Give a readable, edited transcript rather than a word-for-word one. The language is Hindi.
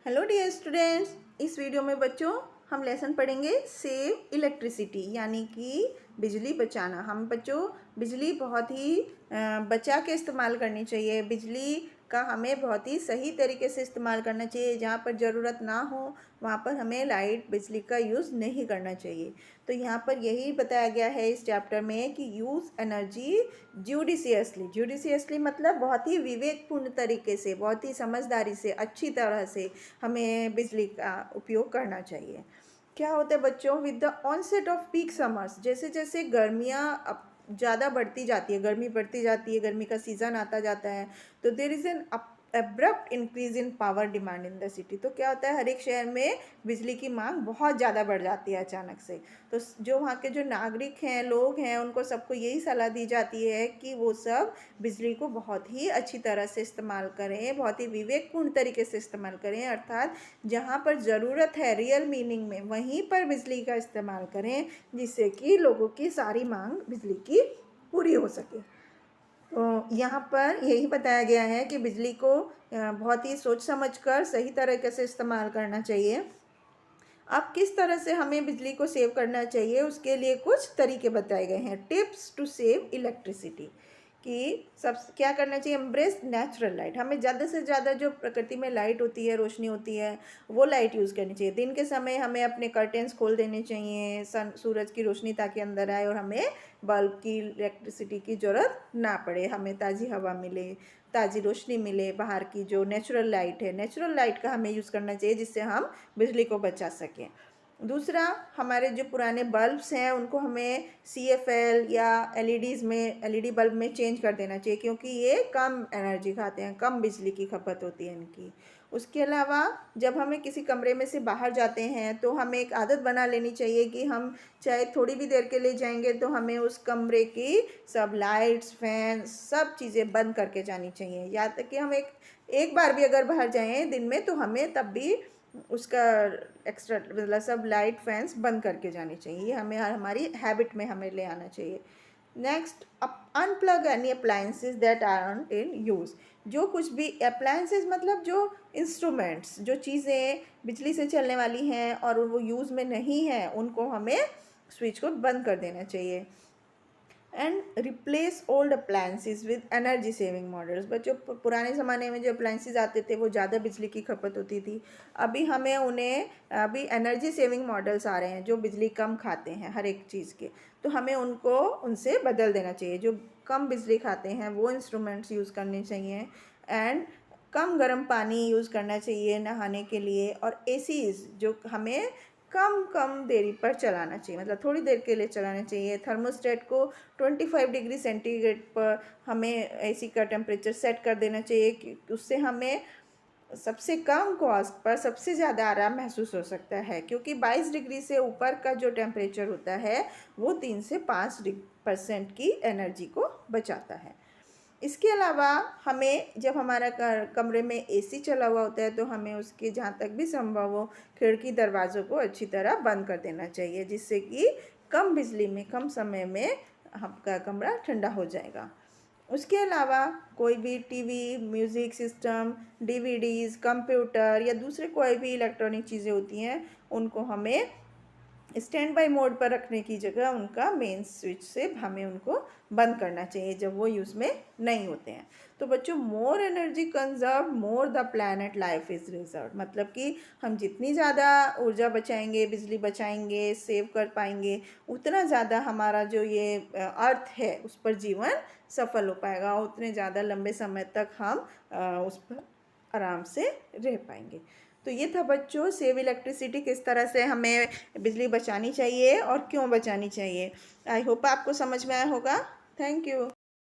हेलो डियर स्टूडेंट्स, इस वीडियो में बच्चों हम लेसन पढ़ेंगे सेव इलेक्ट्रिसिटी यानी कि बिजली बचाना। हम बच्चों बिजली बहुत ही बचा के इस्तेमाल करनी चाहिए। बिजली का हमें बहुत ही सही तरीके से इस्तेमाल करना चाहिए। जहाँ पर ज़रूरत ना हो वहाँ पर हमें लाइट बिजली का यूज़ नहीं करना चाहिए। तो यहाँ पर यही बताया गया है इस चैप्टर में कि यूज़ एनर्जी जुडिशियसली मतलब बहुत ही विवेकपूर्ण तरीके से, बहुत ही समझदारी से, अच्छी तरह से हमें बिजली का उपयोग करना चाहिए। क्या होता है बच्चों, with the onset of peak summers, जैसे जैसे गर्मियाँ अब ज़्यादा बढ़ती जाती है, गर्मी बढ़ती जाती है, गर्मी का सीज़न आता जाता है, तो there is an abrupt increase in power demand in the city. तो क्या होता है, हर एक शहर में बिजली की मांग बहुत ज़्यादा बढ़ जाती है अचानक से। तो जो वहाँ के जो नागरिक हैं, लोग हैं, उनको सबको यही सलाह दी जाती है कि वो सब बिजली को बहुत ही अच्छी तरह से इस्तेमाल करें, बहुत ही विवेकपूर्ण तरीके से इस्तेमाल करें। अर्थात जहाँ पर ज़रूरत है रियल मीनिंग में वहीं पर बिजली का इस्तेमाल करें, जिससे कि लोगों की सारी मांग बिजली की पूरी हो सके। तो यहाँ पर यही बताया गया है कि बिजली को बहुत ही सोच समझकर सही तरीके से इस्तेमाल करना चाहिए। अब किस तरह से हमें बिजली को सेव करना चाहिए, उसके लिए कुछ तरीके बताए गए हैं। टिप्स टू सेव इलेक्ट्रिसिटी, कि सब क्या करना चाहिए, एम्ब्रेस नेचुरल लाइट। हमें ज़्यादा से ज़्यादा जो प्रकृति में लाइट होती है, रोशनी होती है, वो लाइट यूज़ करनी चाहिए। दिन के समय हमें अपने कर्टेंस खोल देने चाहिए सूरज की रोशनी ताकि अंदर आए और हमें बल्ब की, इलेक्ट्रिसिटी की ज़रूरत ना पड़े, हमें ताज़ी हवा मिले, ताज़ी रोशनी मिले। बाहर की जो नेचुरल लाइट है, नेचुरल लाइट का हमें यूज़ करना चाहिए जिससे हम बिजली को बचा सकें। दूसरा, हमारे जो पुराने बल्ब्स हैं उनको हमें CFL या एलईडी बल्ब में चेंज कर देना चाहिए, क्योंकि ये कम एनर्जी खाते हैं, कम बिजली की खपत होती है इनकी। उसके अलावा जब हमें किसी कमरे में से बाहर जाते हैं तो हमें एक आदत बना लेनी चाहिए कि हम चाहे थोड़ी भी देर के लिए जाएंगे तो हमें उस कमरे की सब लाइट्स, फैन, सब चीज़ें बंद करके जानी चाहिए। या तक कि हम एक बार भी अगर बाहर जाएं दिन में तो हमें तब भी उसका एक्स्ट्रा मतलब सब लाइट फैंस बंद करके जानी चाहिए। ये हमें हमारी हैबिट में हमें ले आना चाहिए। Next, unplug any appliances that are not in use. जो कुछ भी अप्लायंसेज मतलब जो इंस्ट्रूमेंट्स, जो चीज़ें बिजली से चलने वाली हैं और वो यूज़ में नहीं हैं, उनको हमें स्विच को बंद कर देना चाहिए। And replace old appliances with energy saving models. बच्चों पुराने ज़माने में जो अप्लायंसेस आते थे वो ज़्यादा बिजली की खपत होती थी। अभी एनर्जी सेविंग मॉडल्स आ रहे हैं जो बिजली कम खाते हैं हर एक चीज़ के। तो हमें उनसे बदल देना चाहिए। जो कम बिजली खाते हैं वो इंस्ट्रूमेंट्स यूज़ करने चाहिए। एंड कम गर्म पानी यूज़ करना चाहिए नहाने के लिए। और एसीज़ जो हमें कम कम देरी पर चलाना चाहिए, मतलब थोड़ी देर के लिए चलाना चाहिए। थर्मोस्टेट को 25 डिग्री सेंटीग्रेड पर हमें एसी का टेम्परेचर सेट कर देना चाहिए कि उससे हमें सबसे कम कॉस्ट पर सबसे ज़्यादा आराम महसूस हो सकता है, क्योंकि 22 डिग्री से ऊपर का जो टेम्परेचर होता है वो 3 से 5% की एनर्जी को बचाता है। इसके अलावा हमें जब हमारा कमरे में एसी चला हुआ होता है तो हमें उसके जहाँ तक भी संभव हो खिड़की दरवाज़ों को अच्छी तरह बंद कर देना चाहिए, जिससे कि कम बिजली में कम समय में आपका कमरा ठंडा हो जाएगा। उसके अलावा कोई भी TV, music system, DVDs, computer या दूसरे कोई भी इलेक्ट्रॉनिक चीज़ें होती हैं, उनको हमें स्टैंड बाई मोड पर रखने की जगह उनका मेन स्विच से हमें उनको बंद करना चाहिए जब वो यूज़ में नहीं होते हैं। तो बच्चों, more energy conserve more the planet life is reserve, मतलब कि हम जितनी ज़्यादा ऊर्जा बचाएंगे, बिजली बचाएंगे, सेव कर पाएंगे, उतना ज़्यादा हमारा जो ये अर्थ है उस पर जीवन सफल हो पाएगा, उतने ज़्यादा लंबे समय तक हम उस पर आराम से रह पाएंगे। तो ये था बच्चों, सेव इलेक्ट्रिसिटी, किस तरह से हमें बिजली बचानी चाहिए और क्यों बचानी चाहिए। आई होप आपको समझ में आया होगा। Thank you.